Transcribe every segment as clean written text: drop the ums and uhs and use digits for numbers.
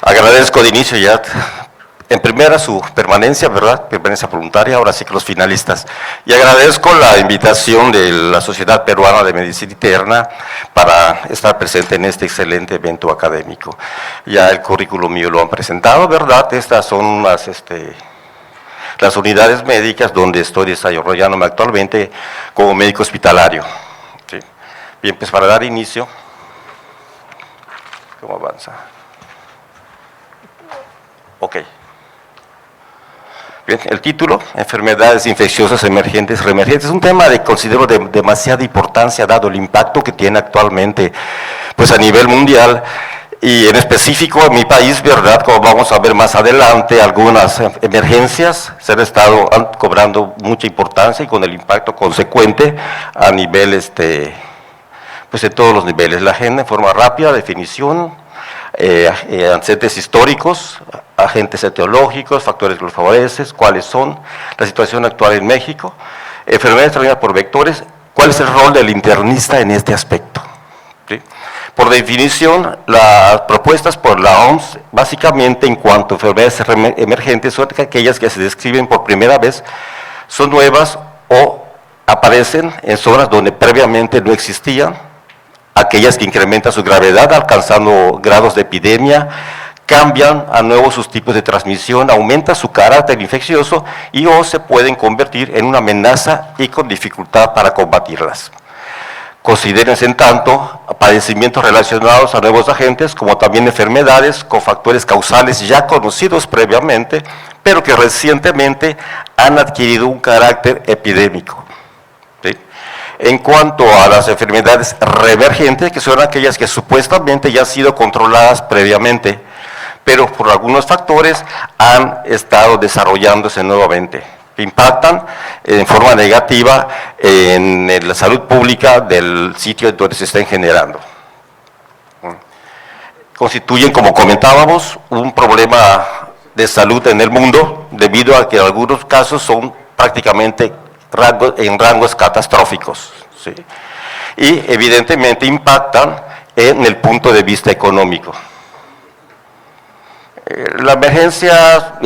Agradezco de inicio ya, en primera su permanencia, ¿verdad? Permanencia voluntaria, ahora sí que los finalistas. Y agradezco la invitación de la Sociedad Peruana de Medicina Interna para estar presente en este excelente evento académico. Ya el currículum mío lo han presentado, ¿verdad? Estas son las unidades médicas donde estoy desarrollándome actualmente como médico hospitalario. ¿Sí? Bien, pues para dar inicio, ¿cómo avanza? Ok. Bien, el título, enfermedades infecciosas emergentes, reemergentes, es un tema que considero de demasiada importancia dado el impacto que tiene actualmente pues a nivel mundial y en específico en mi país, ¿verdad? Como vamos a ver más adelante, algunas emergencias se han estado cobrando mucha importancia y con el impacto consecuente a nivel, pues de todos los niveles. La agenda en forma rápida, definición, antecedentes históricos, agentes etiológicos, factores que los favorecen, cuáles son, la situación actual en México, enfermedades transmitidas por vectores, cuál es el rol del internista en este aspecto. ¿Sí? Por definición, las propuestas por la OMS, básicamente en cuanto a enfermedades emergentes, son aquellas que se describen por primera vez, son nuevas o aparecen en zonas donde previamente no existían, aquellas que incrementan su gravedad alcanzando grados de epidemia, cambian a nuevo sus tipos de transmisión, aumenta su carácter infeccioso y o se pueden convertir en una amenaza y con dificultad para combatirlas. Considérense en tanto padecimientos relacionados a nuevos agentes como también enfermedades con factores causales ya conocidos previamente, pero que recientemente han adquirido un carácter epidémico. ¿Sí? En cuanto a las enfermedades reemergentes, que son aquellas que supuestamente ya han sido controladas previamente, pero por algunos factores han estado desarrollándose nuevamente, que impactan en forma negativa en la salud pública del sitio donde se estén generando. Constituyen, como comentábamos, un problema de salud en el mundo, debido a que en algunos casos son prácticamente en rangos catastróficos, ¿sí? Y evidentemente impactan en el punto de vista económico. La emergencia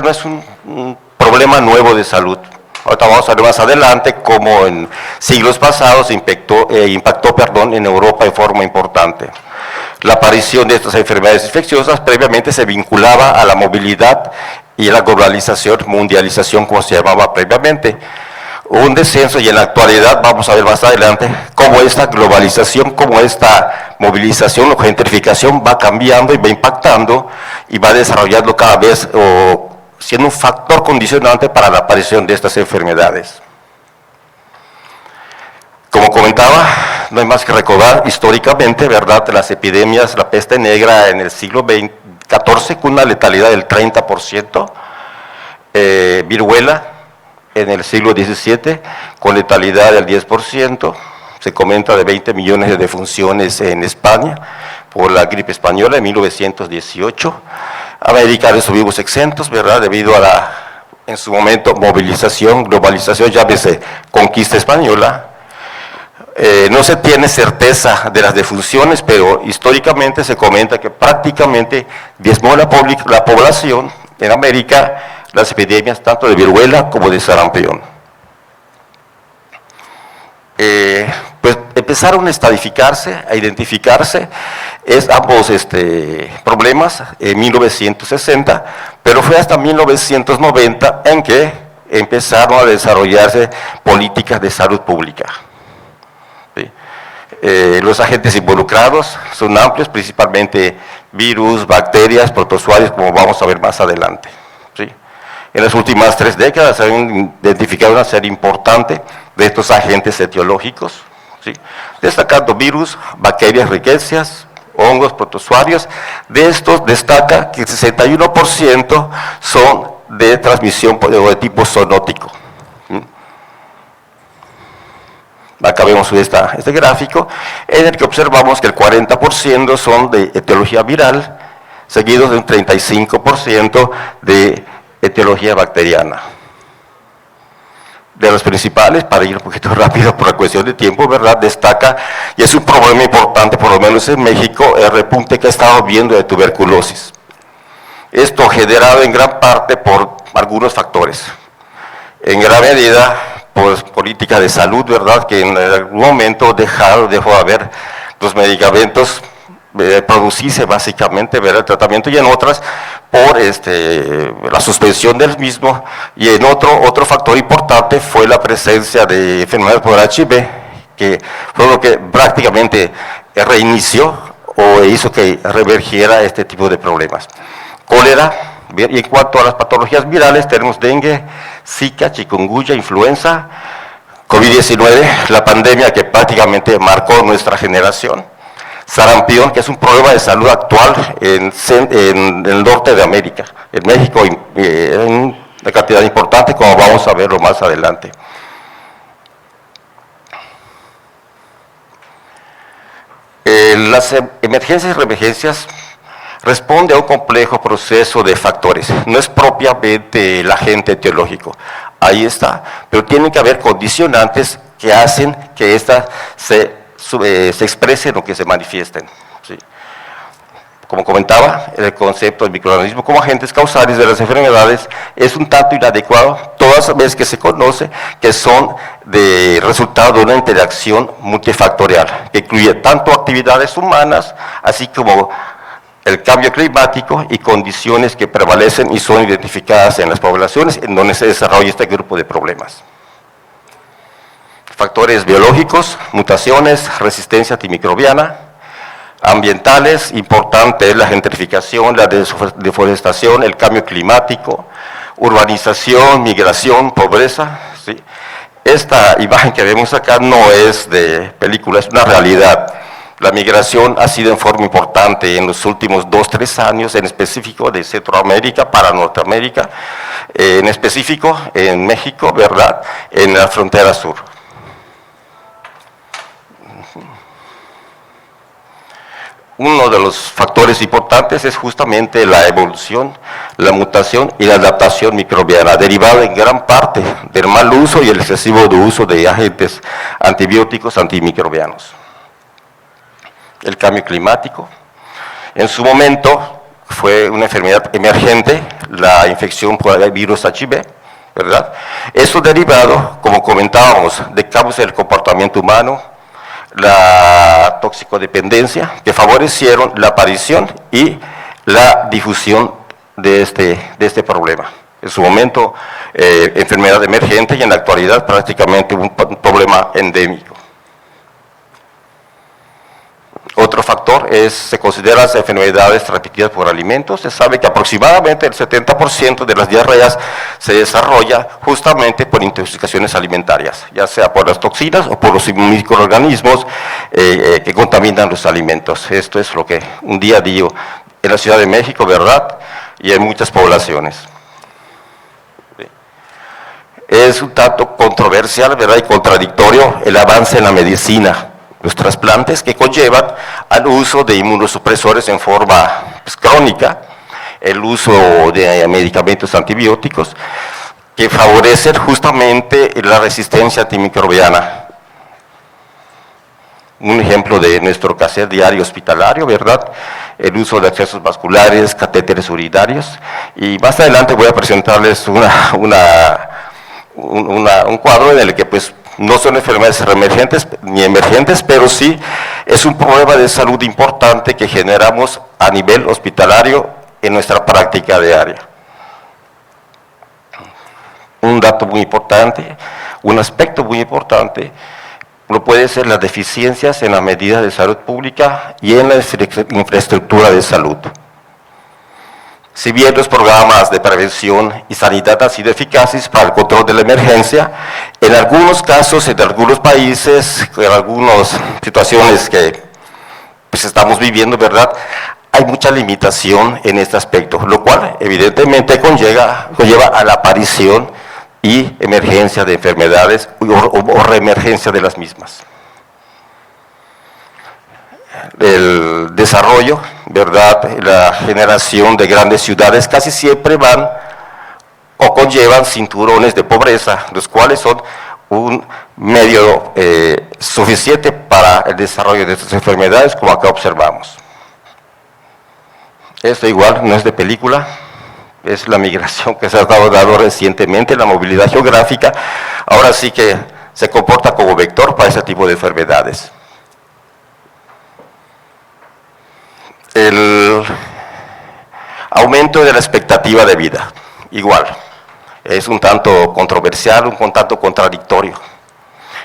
no es un problema nuevo de salud. Ahorita vamos a ver más adelante cómo en siglos pasados impactó en Europa de forma importante. La aparición de estas enfermedades infecciosas previamente se vinculaba a la movilidad y a la globalización, mundialización como se llamaba previamente. Un descenso y en la actualidad vamos a ver más adelante cómo esta globalización, cómo esta movilización o gentrificación va cambiando y va impactando y va desarrollando cada vez o siendo un factor condicionante para la aparición de estas enfermedades. Como comentaba, no hay más que recordar históricamente, ¿verdad?, las epidemias, la peste negra en el siglo XIV con una letalidad del 30%, viruela en el siglo XVII con letalidad del 10%, se comenta de 20 millones de defunciones en España por la gripe española en 1918, América estuvimos exentos, ¿verdad?, debido a la, en su momento, movilización, globalización, llámese conquista española. No se tiene certeza de las defunciones, pero históricamente se comenta que prácticamente diezmó la población en América las epidemias tanto de viruela como de sarampión. Pues empezaron a estadificarse, a identificarse ambos problemas en 1960, pero fue hasta 1990 en que empezaron a desarrollarse políticas de salud pública. ¿Sí? Los agentes involucrados son amplios, principalmente virus, bacterias, protozoarios, como vamos a ver más adelante. ¿Sí? En las últimas 3 décadas se han identificado una serie importante de estos agentes etiológicos, ¿sí?, destacando virus, bacterias, riquecias, hongos, protozoarios. De estos destaca que el 61% son de transmisión de tipo zoonótico. Acá vemos este gráfico en el que observamos que el 40% son de etiología viral, seguidos de un 35% de etiología bacteriana. De los principales, para ir un poquito rápido por la cuestión de tiempo, ¿verdad?, destaca, y es un problema importante, por lo menos en México, el repunte que ha estado viendo de tuberculosis. Esto generado en gran parte por algunos factores. En gran medida, por política de salud, ¿verdad?, que en algún momento dejó de haber los medicamentos producirse básicamente, ¿verdad?, el tratamiento, y en otras por la suspensión del mismo, y en otro factor importante fue la presencia de enfermedades por HIV, que fue lo que prácticamente reinició o hizo que revergiera este tipo de problemas. Cólera, y en cuanto a las patologías virales tenemos dengue, zika, chikungunya, influenza, COVID-19, la pandemia que prácticamente marcó nuestra generación, sarampión, que es un problema de salud actual en el norte de América, en México, en una cantidad importante, como vamos a verlo más adelante. Las emergencias y reemergencias responde a un complejo proceso de factores, no es propiamente el agente etiológico, ahí está, pero tienen que haber condicionantes que hacen que éstas se expresen o que se manifiesten. ¿Sí? Como comentaba, el concepto del microorganismo como agentes causales de las enfermedades es un tanto inadecuado, todas las veces que se conoce que son de resultado de una interacción multifactorial, que incluye tanto actividades humanas, así como el cambio climático y condiciones que prevalecen y son identificadas en las poblaciones en donde se desarrolla este grupo de problemas. Factores biológicos, mutaciones, resistencia antimicrobiana, ambientales, importante es la gentrificación, la deforestación, el cambio climático, urbanización, migración, pobreza. ¿Sí? Esta imagen que vemos acá no es de película, es una realidad. La migración ha sido en forma importante en los últimos 2-3 años, en específico de Centroamérica para Norteamérica, en específico en México, ¿verdad?, en la frontera sur. Uno de los factores importantes es justamente la evolución, la mutación y la adaptación microbiana, derivada en gran parte del mal uso y el excesivo uso de agentes antibióticos antimicrobianos. El cambio climático, en su momento fue una enfermedad emergente, la infección por el virus HIV, ¿verdad? Eso derivado, como comentábamos, de cambios del comportamiento humano, la toxicodependencia, que favorecieron la aparición y la difusión de este problema. En su momento, enfermedad emergente, y en la actualidad prácticamente un problema endémico. Otro factor se considera las enfermedades transmitidas por alimentos. Se sabe que aproximadamente el 70% de las diarreas se desarrolla justamente por intoxicaciones alimentarias, ya sea por las toxinas o por los microorganismos que contaminan los alimentos. Esto es lo que un día a día en la Ciudad de México, ¿verdad?, y en muchas poblaciones. Es un tanto controversial, ¿verdad?, y contradictorio el avance en la medicina, los trasplantes que conllevan al uso de inmunosupresores en forma crónica, el uso de medicamentos antibióticos que favorecen justamente la resistencia antimicrobiana. Un ejemplo de nuestro quehacer diario hospitalario, ¿verdad?, el uso de accesos vasculares, catéteres urinarios, y más adelante voy a presentarles un cuadro en el que pues no son enfermedades reemergentes ni emergentes, pero sí es un problema de salud importante que generamos a nivel hospitalario en nuestra práctica diaria. Un dato muy importante, un aspecto muy importante, no puede ser las deficiencias en las medidas de salud pública y en la infraestructura de salud. Si bien los programas de prevención y sanidad han sido eficaces para el control de la emergencia, en algunos casos, en algunos países, en algunas situaciones que pues, estamos viviendo, ¿verdad?, hay mucha limitación en este aspecto, lo cual evidentemente conlleva a la aparición y emergencia de enfermedades o reemergencia de las mismas. El desarrollo, ¿verdad?, la generación de grandes ciudades casi siempre van o conllevan cinturones de pobreza, los cuales son un medio suficiente para el desarrollo de estas enfermedades, como acá observamos. Esto igual no es de película, es la migración que se ha dado recientemente, la movilidad geográfica, ahora sí que se comporta como vector para ese tipo de enfermedades. El aumento de la expectativa de vida, igual, es un tanto controversial, un tanto contradictorio.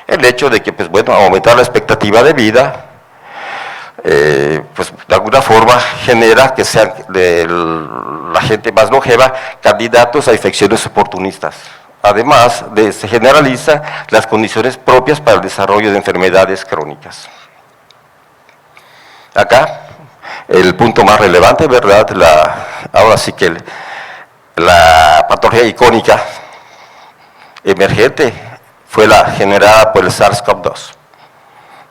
El hecho de que, pues bueno, aumentar la expectativa de vida, pues de alguna forma genera que sean la gente más longeva candidatos a infecciones oportunistas. Además, se generalizan las condiciones propias para el desarrollo de enfermedades crónicas. Acá, el punto más relevante, ¿verdad? Ahora sí que la patología icónica emergente fue la generada por el SARS-CoV-2,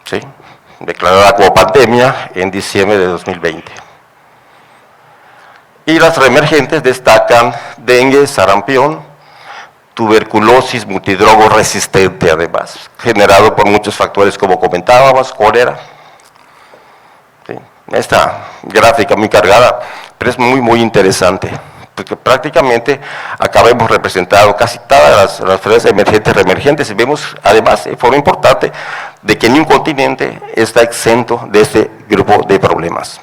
¿sí? Declarada como pandemia en diciembre de 2020. Y las reemergentes destacan dengue, sarampión, tuberculosis multidrogo resistente además, generado por muchos factores como comentábamos, cólera. ¿Sí? Esta gráfica muy cargada, pero es muy interesante, porque prácticamente acá hemos representado casi todas las enfermedades emergentes, reemergentes, y vemos además de forma importante de que ni un continente está exento de este grupo de problemas.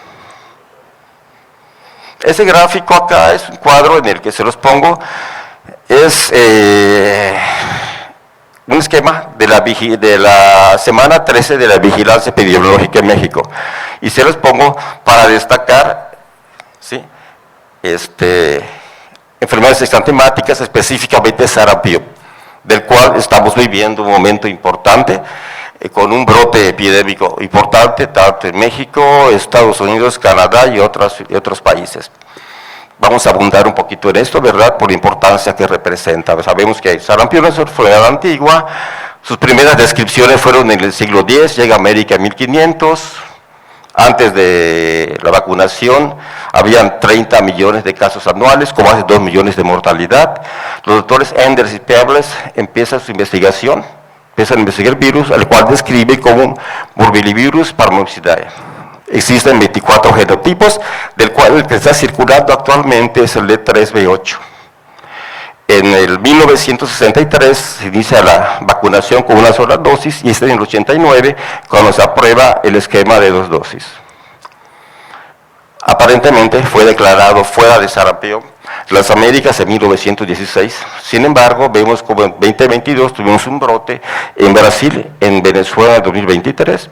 Ese gráfico acá es un cuadro en el que se los pongo, es un esquema de la semana 13 de la vigilancia epidemiológica en México, y se los pongo para destacar, ¿sí?, enfermedades exantemáticas, específicamente sarampión, del cual estamos viviendo un momento importante, con un brote epidémico importante, tanto en México, Estados Unidos, Canadá y otros países. Vamos a abundar un poquito en esto, ¿verdad?, por la importancia que representa. Sabemos que sarampión es una enfermedad antigua, sus primeras descripciones fueron en el siglo X, llega a América en 1500, antes de la vacunación habían 30 millones de casos anuales, con más de 2 millones de mortalidad. Los doctores Enders y Peebles empiezan su investigación, empiezan a investigar el virus, al cual describe como morbillivirus parmoxidae. Existen 24 genotipos, del cual el que está circulando actualmente es el D3B8. En el 1963 se inicia la vacunación con una sola dosis, y es en el 89 cuando se aprueba el esquema de 2 dosis. Aparentemente fue declarado fuera de sarampión las Américas en 1916, sin embargo vemos como en 2022 tuvimos un brote en Brasil, en Venezuela en 2023,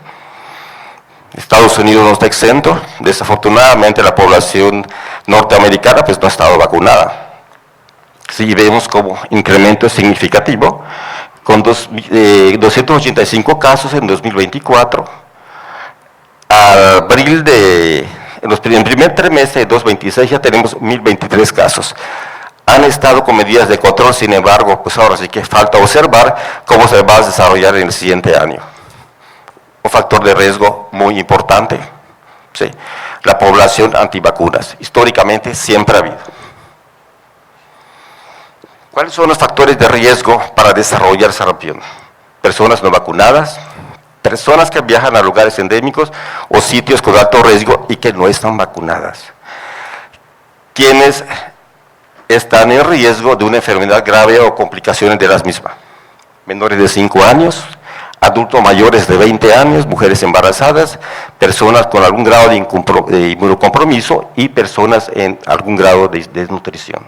Estados Unidos no está exento, desafortunadamente la población norteamericana pues no ha estado vacunada. Sí, vemos como incremento significativo, con 285 casos en 2024, abril en el primer trimestre de 2026 ya tenemos 1023 casos. Han estado con medidas de control, sin embargo, pues ahora sí que falta observar cómo se va a desarrollar en el siguiente año. Un factor de riesgo muy importante, ¿sí?, la población antivacunas, históricamente siempre ha habido. ¿Cuáles son los factores de riesgo para desarrollar sarampión? Personas no vacunadas, personas que viajan a lugares endémicos o sitios con alto riesgo y que no están vacunadas. Quienes están en riesgo de una enfermedad grave o complicaciones de las mismas. Menores de 5 años, adultos mayores de 20 años, mujeres embarazadas, personas con algún grado de inmunocompromiso y personas en algún grado de desnutrición.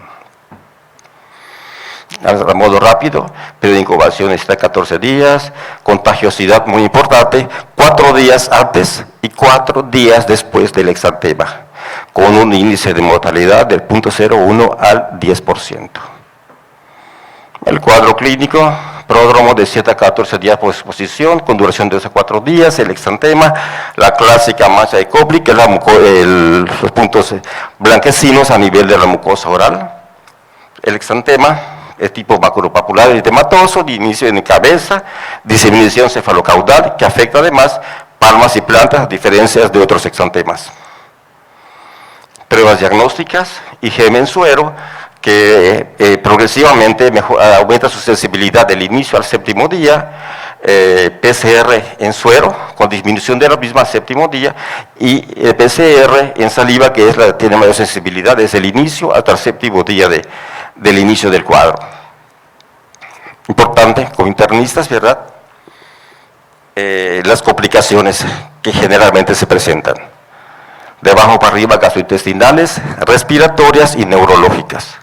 A modo rápido, periodo de incubación está 14 días, contagiosidad muy importante, 4 días antes y 4 días después del exantema, con un índice de mortalidad del 0.01 al 10%. El cuadro clínico, pródromo de 7 a 14 días por exposición, con duración de 2 a 4 días, el exantema, la clásica mancha de Koplik, que es los puntos blanquecinos a nivel de la mucosa oral. El exantema es tipo maculopapular eritematoso, de inicio en cabeza, diseminación cefalocaudal, que afecta además palmas y plantas, a diferencia de otros exantemas. Pruebas diagnósticas, IgM en suero, que progresivamente aumenta su sensibilidad del inicio al séptimo día, PCR en suero, con disminución de la misma al séptimo día, y PCR en saliva, que es la que tiene mayor sensibilidad desde el inicio hasta el séptimo día del inicio del cuadro. Importante, como internistas, ¿verdad? Las complicaciones que generalmente se presentan. De abajo para arriba, gastrointestinales, respiratorias y neurológicas.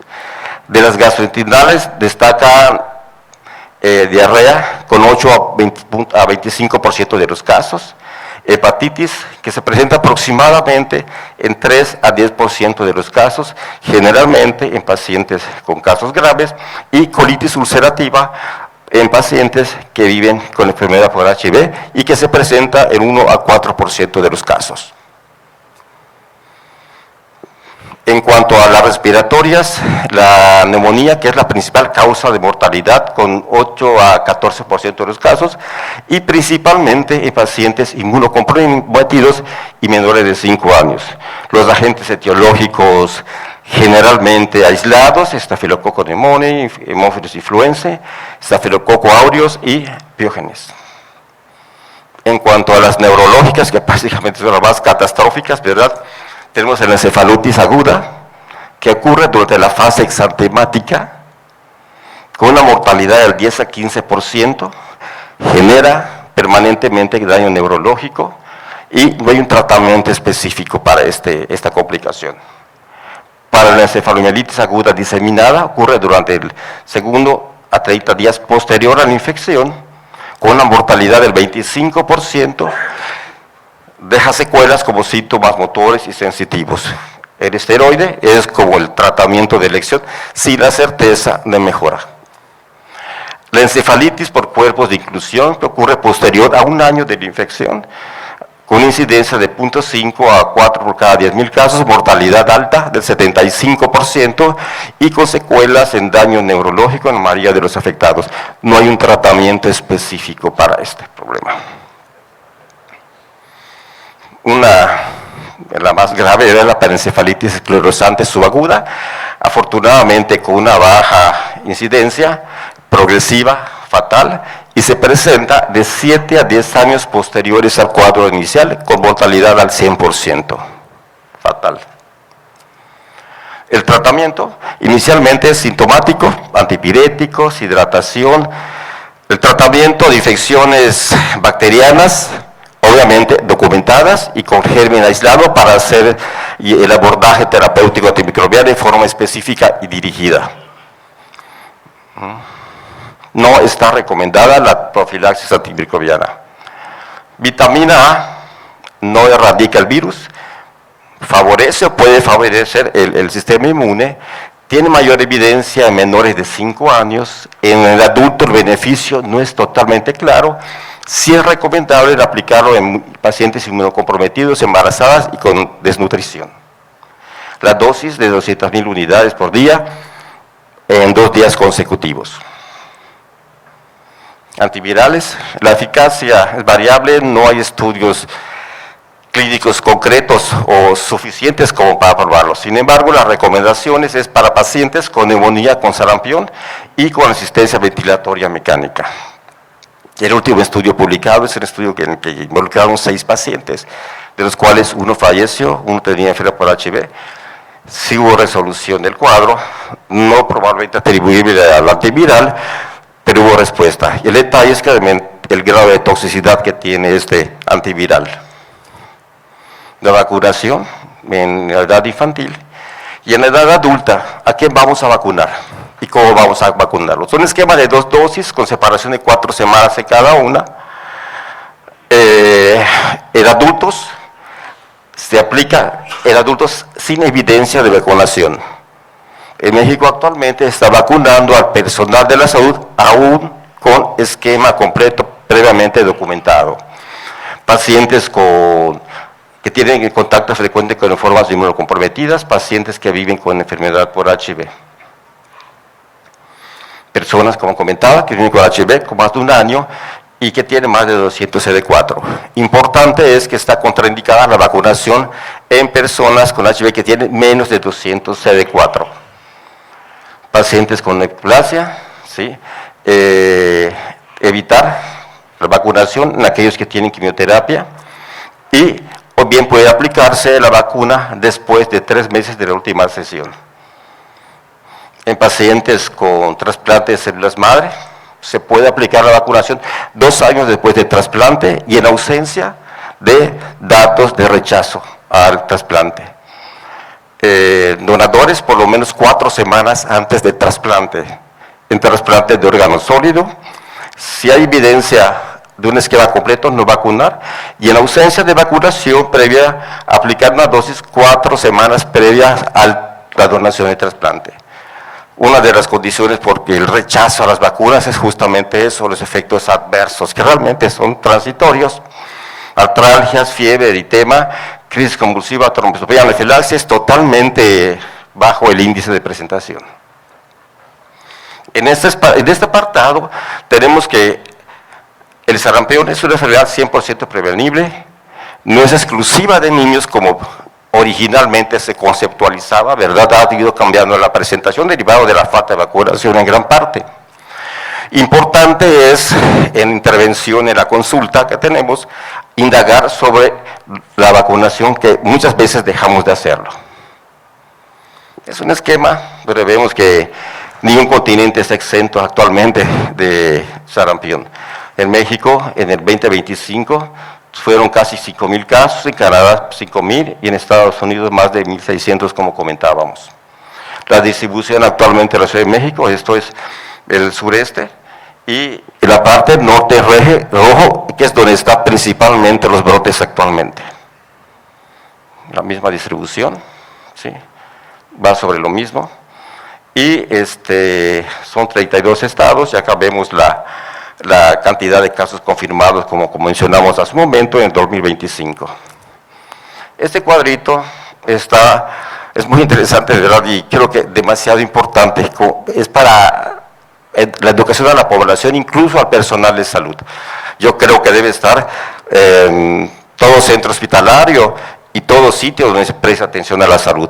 De las gastrointestinales destaca diarrea con 8 a 25% de los casos, hepatitis que se presenta aproximadamente en 3 a 10% de los casos, generalmente en pacientes con casos graves, y colitis ulcerativa en pacientes que viven con enfermedad por HIV y que se presenta en 1 a 4% de los casos. En cuanto a las respiratorias, la neumonía, que es la principal causa de mortalidad, con 8 a 14% de los casos, y principalmente en pacientes inmunocomprometidos y menores de 5 años. Los agentes etiológicos generalmente aislados, estafilococo pneumoniae, Haemophilus influenzae, estafilococo aureus y piógenes. En cuanto a las neurológicas, que básicamente son las más catastróficas, ¿verdad? Tenemos la encefalitis aguda, que ocurre durante la fase exantemática, con una mortalidad del 10 a 15%, genera permanentemente daño neurológico y no hay un tratamiento específico para esta complicación. Para la encefalomielitis aguda diseminada, ocurre durante el segundo a 30 días posterior a la infección, con una mortalidad del 25%, deja secuelas como síntomas motores y sensitivos. El esteroide es como el tratamiento de elección sin la certeza de mejora. La encefalitis por cuerpos de inclusión, que ocurre posterior a un año de la infección, con incidencia de 0.5 a 4 por cada 10.000 casos, mortalidad alta del 75% y con secuelas en daño neurológico en la mayoría de los afectados. No hay un tratamiento específico para este problema. La más grave era la parencefalitis esclerosante subaguda, afortunadamente con una baja incidencia, progresiva, fatal, y se presenta de 7 a 10 años posteriores al cuadro inicial, con mortalidad al 100%, fatal. El tratamiento inicialmente es sintomático, antipiréticos, hidratación. El tratamiento de infecciones bacterianas, obviamente documentadas y con germen aislado para hacer el abordaje terapéutico antimicrobiano de forma específica y dirigida. No está recomendada la profilaxis antimicrobiana. Vitamina A no erradica el virus, favorece o puede favorecer el sistema inmune, tiene mayor evidencia en menores de 5 años, en el adulto el beneficio no es totalmente claro. Sí es recomendable aplicarlo en pacientes inmunocomprometidos, embarazadas y con desnutrición. La dosis de 200.000 unidades por día en 2 días consecutivos. Antivirales, la eficacia es variable, no hay estudios clínicos concretos o suficientes como para probarlos. Sin embargo, las recomendaciones es para pacientes con neumonía con sarampión y con asistencia ventilatoria mecánica. El último estudio publicado es un estudio que involucraron 6 pacientes, de los cuales uno falleció, uno tenía enfermedad por HIV. Sí hubo resolución del cuadro, no probablemente atribuible al antiviral, pero hubo respuesta. Y el detalle es que el grado de toxicidad que tiene este antiviral. La vacunación en la edad infantil y en la edad adulta, ¿a quién vamos a vacunar? ¿Y cómo vamos a vacunarlos? Un esquema de 2 dosis con separación de 4 semanas de cada una. En adultos se aplica en adultos sin evidencia de vacunación. En México actualmente está vacunando al personal de la salud aún con esquema completo previamente documentado. Pacientes que tienen contacto frecuente con formas inmunocomprometidas, pacientes que viven con enfermedad por HIV. Personas, como comentaba, que viven con HIV con más de un año y que tienen más de 200 CD4. Importante es que está contraindicada la vacunación en personas con HIV que tienen menos de 200 CD4. pacientes con neoplasia, ¿sí? Evitar la vacunación en aquellos que tienen quimioterapia y o bien puede aplicarse la vacuna después de 3 meses de la última sesión. En pacientes con trasplante de células madre se puede aplicar la vacunación 2 años después del trasplante y en ausencia de datos de rechazo al trasplante. Donadores por lo menos 4 semanas antes del trasplante. En trasplante de órgano sólido, si hay evidencia de un esquema completo, no vacunar, y en ausencia de vacunación previa, aplicar una dosis 4 semanas previas a la donación de trasplante. Una de las condiciones porque el rechazo a las vacunas es justamente eso, los efectos adversos, que realmente son transitorios, artralgias, fiebre, eritema, crisis convulsiva, trombocitopenia, anafilaxis, totalmente bajo el índice de presentación. En este apartado tenemos que el sarampión es una enfermedad 100% prevenible, no es exclusiva de niños como originalmente se conceptualizaba, ¿verdad? Ha ido cambiando la presentación derivado de la falta de vacunación en gran parte. Importante es, en intervención en la consulta que tenemos, indagar sobre la vacunación que muchas veces dejamos de hacerlo. Es un esquema, pero vemos que ningún continente está exento actualmente de sarampión. En México, en el 2025, fueron casi 5,000 casos, en Canadá 5,000 y en Estados Unidos más de 1,600, como comentábamos. La distribución actualmente en la Ciudad de México, esto es el sureste, y la parte norte rojo, que es donde están principalmente los brotes actualmente. La misma distribución, ¿sí? Va sobre lo mismo. Y son 32 estados, y acá vemos la cantidad de casos confirmados, como mencionamos hace un momento, en 2025. Este cuadrito es muy interesante, de verdad, y creo que demasiado importante, es para la educación a la población, incluso al personal de salud. Yo creo que debe estar todo centro hospitalario y todo sitio donde se presta atención a la salud,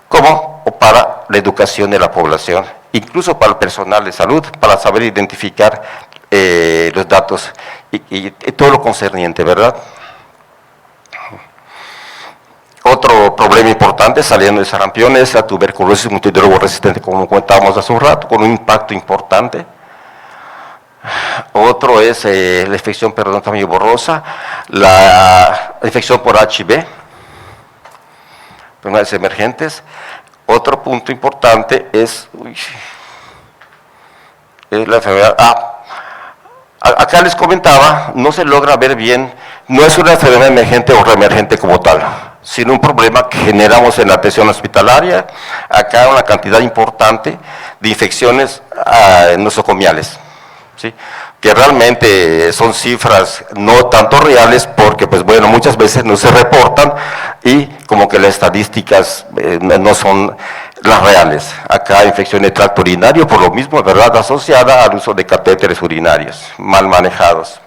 como para la educación de la población, incluso para el personal de salud, para saber identificar los datos y todo lo concerniente, ¿verdad? Otro problema importante saliendo de sarampión es la tuberculosis multidrogo resistente, como comentábamos hace un rato, con un impacto importante. Otro es la infección periodontal borrosa, la infección por HIV, enfermedades emergentes. Otro punto importante es la enfermedad. Acá les comentaba, no se logra ver bien, no es una enfermedad emergente o reemergente como tal, sino un problema que generamos en la atención hospitalaria. Acá una cantidad importante de infecciones nosocomiales, ¿sí? Que realmente son cifras no tanto reales, porque pues bueno, muchas veces no se reportan y como que las estadísticas no son las reales. Acá infección de tracto urinario, por lo mismo, ¿verdad?, asociada al uso de catéteres urinarios mal manejados.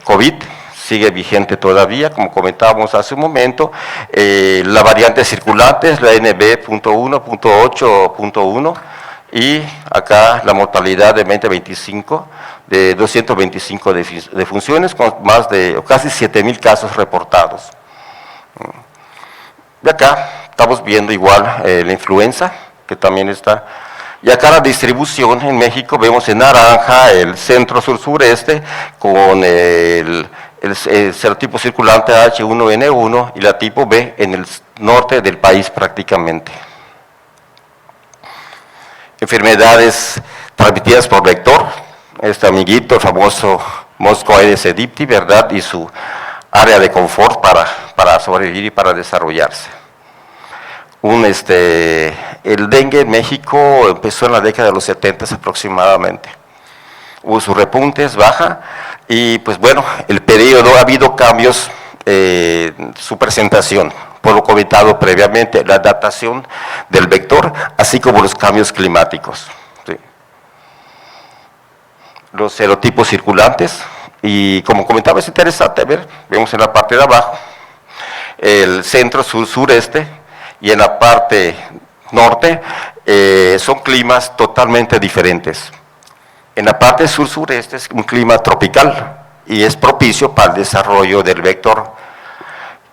COVID sigue vigente todavía, como comentábamos hace un momento. La variante circulante es la NB.1.8.1 y acá la mortalidad de 2025 de 225 defunciones, con más de casi 7,000 casos reportados. Y acá estamos viendo igual la influenza, que también está. Y acá la distribución en México, vemos en naranja el centro sur-sureste con el serotipo circulante H1N1 y la tipo B en el norte del país prácticamente. Enfermedades transmitidas por vector, este amiguito, el famoso mosco Aedes aegypti, ¿verdad?, y su área de confort para sobrevivir y para desarrollarse. El dengue en México empezó en la década de los 70 aproximadamente. Hubo sus repuntes, baja, y pues bueno, el periodo ha habido cambios en su presentación, por lo comentado previamente, la adaptación del vector, así como los cambios climáticos. ¿Sí? Los serotipos circulantes, y como comentaba, es interesante ver, vemos en la parte de abajo, el centro sur-sureste, y en la parte norte, son climas totalmente diferentes. En la parte sur-sureste es un clima tropical y es propicio para el desarrollo del vector.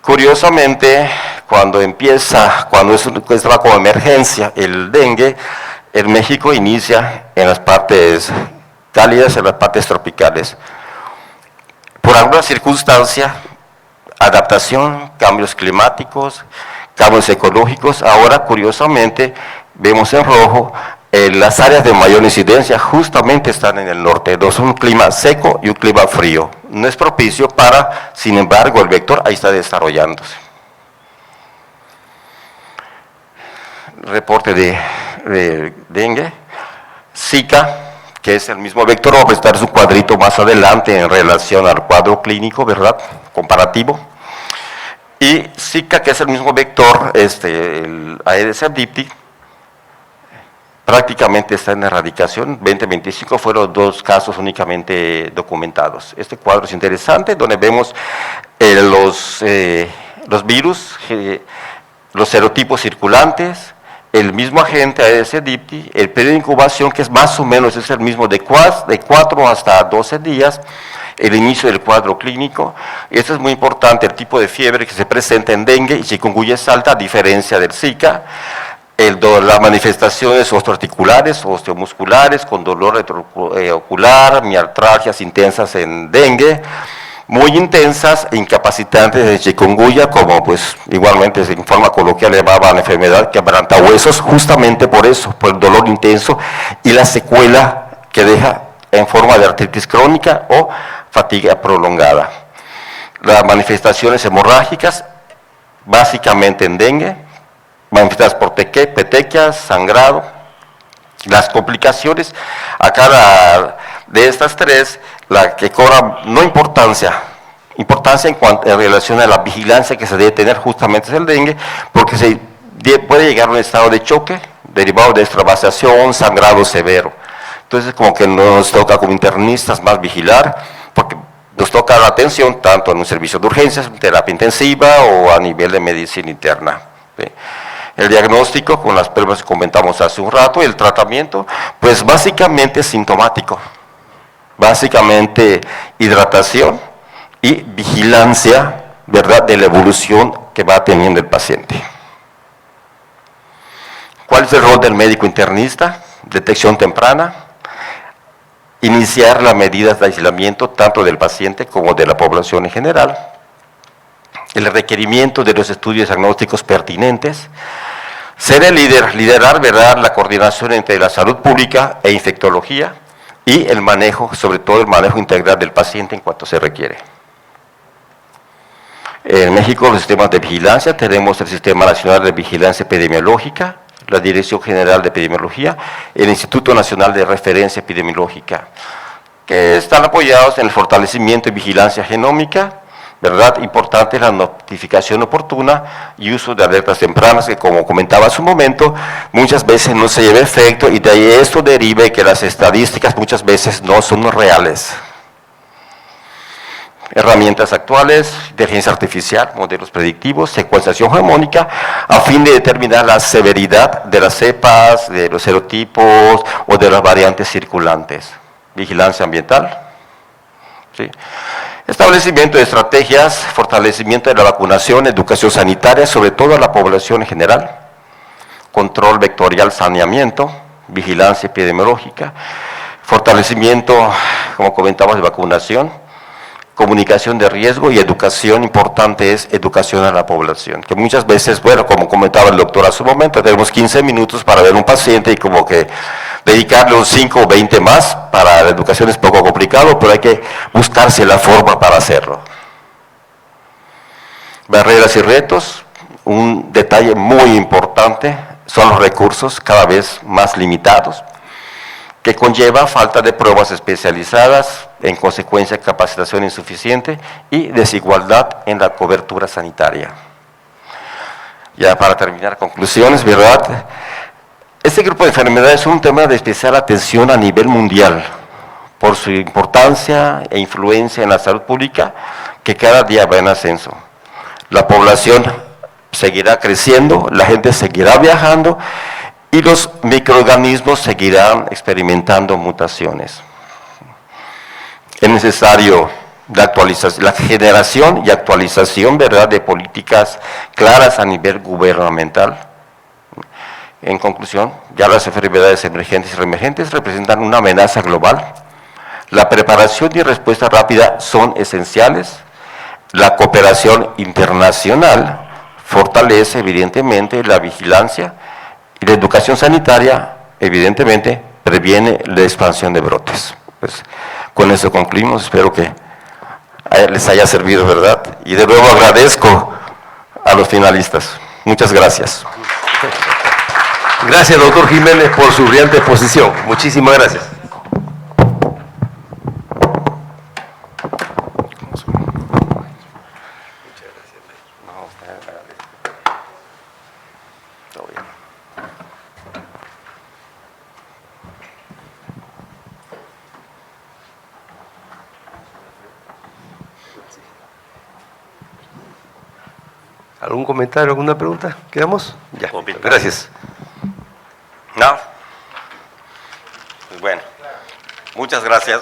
Curiosamente, cuando está como emergencia el dengue, en México inicia en las partes cálidas, en las partes tropicales. Por alguna circunstancia, adaptación, cambios climáticos, cambios ecológicos, ahora curiosamente vemos en rojo las áreas de mayor incidencia justamente están en el norte, es un clima seco y un clima frío. No es propicio para, sin embargo, el vector ahí está desarrollándose. Reporte de dengue, Zika, que es el mismo vector, vamos a presentar su cuadrito más adelante en relación al cuadro clínico, ¿verdad? Comparativo. Y Zika, que es el mismo vector, el Aedes aegypti, prácticamente está en erradicación. 2025 fueron 2 casos únicamente documentados. Este cuadro es interesante, donde vemos los virus, los serotipos circulantes, el mismo agente Aedes aegypti, el periodo de incubación, que es más o menos es el mismo de 4 hasta 12 días, el inicio del cuadro clínico. Esto es muy importante, el tipo de fiebre que se presenta en dengue y chikungunya es alta, a diferencia del Zika. Las manifestaciones osteoarticulares, osteomusculares, con dolor ocular, mialgias intensas en dengue, muy intensas e incapacitantes de chikungunya, como pues igualmente en forma coloquial le llamaban enfermedad quebrantahuesos, justamente por eso, por el dolor intenso y la secuela que deja en forma de artritis crónica o fatiga prolongada. Las manifestaciones hemorrágicas, básicamente en dengue, manifestadas por petequias, sangrado. Las complicaciones, acá de estas 3, la que cobra no importancia en relación a la vigilancia que se debe tener justamente es el dengue, porque se puede llegar a un estado de choque derivado de extravasación, sangrado severo. Entonces como que nos toca como internistas más vigilar, porque nos toca la atención tanto en un servicio de urgencias, terapia intensiva o a nivel de medicina interna. ¿Sí? El diagnóstico, con las pruebas que comentamos hace un rato, y el tratamiento, pues básicamente es sintomático. Básicamente hidratación y vigilancia, ¿verdad?, de la evolución que va teniendo el paciente. ¿Cuál es el rol del médico internista? Detección temprana, iniciar las medidas de aislamiento tanto del paciente como de la población en general, el requerimiento de los estudios diagnósticos pertinentes, ser el líder, liderar, ¿verdad?, la coordinación entre la salud pública e infectología y el manejo, sobre todo el manejo integral del paciente en cuanto se requiere. En México los sistemas de vigilancia, tenemos el Sistema Nacional de Vigilancia Epidemiológica, la Dirección General de Epidemiología, el Instituto Nacional de Referencia Epidemiológica, que están apoyados en el fortalecimiento y vigilancia genómica, ¿verdad? Importante la notificación oportuna y uso de alertas tempranas, que como comentaba hace un momento, muchas veces no se lleva efecto y de ahí esto deriva que las estadísticas muchas veces no son reales. Herramientas actuales, inteligencia artificial, modelos predictivos, secuenciación hegemónica, a fin de determinar la severidad de las cepas, de los serotipos o de las variantes circulantes. Vigilancia ambiental. ¿Sí? Establecimiento de estrategias, fortalecimiento de la vacunación, educación sanitaria, sobre todo a la población en general, control vectorial, saneamiento, vigilancia epidemiológica, fortalecimiento, como comentamos, de vacunación, comunicación de riesgo y educación. Importante es educación a la población, que muchas veces, bueno, como comentaba el doctor hace un momento, tenemos 15 minutos para ver un paciente y como que dedicarle unos 5 o 20 más para la educación es poco complicado, pero hay que buscarse la forma para hacerlo. Barreras y retos, un detalle muy importante son los recursos cada vez más limitados, que conlleva falta de pruebas especializadas, en consecuencia capacitación insuficiente y desigualdad en la cobertura sanitaria. Ya para terminar, conclusiones, ¿verdad? Este grupo de enfermedades es un tema de especial atención a nivel mundial, por su importancia e influencia en la salud pública, que cada día va en ascenso. La población seguirá creciendo, la gente seguirá viajando y los microorganismos seguirán experimentando mutaciones. Es necesario la generación y actualización, ¿verdad?, de políticas claras a nivel gubernamental. En conclusión, ya las enfermedades emergentes y reemergentes representan una amenaza global. La preparación y respuesta rápida son esenciales. La cooperación internacional fortalece evidentemente la vigilancia y la educación sanitaria, evidentemente, previene la expansión de brotes. Pues, con eso concluimos, espero que les haya servido, ¿verdad? Y de nuevo agradezco a los finalistas. Muchas gracias. Gracias, doctor Jiménez, por su brillante exposición. Muchísimas gracias. ¿Algún comentario, alguna pregunta? ¿Quedamos? Ya, gracias. ¿No? Pues bueno, muchas gracias.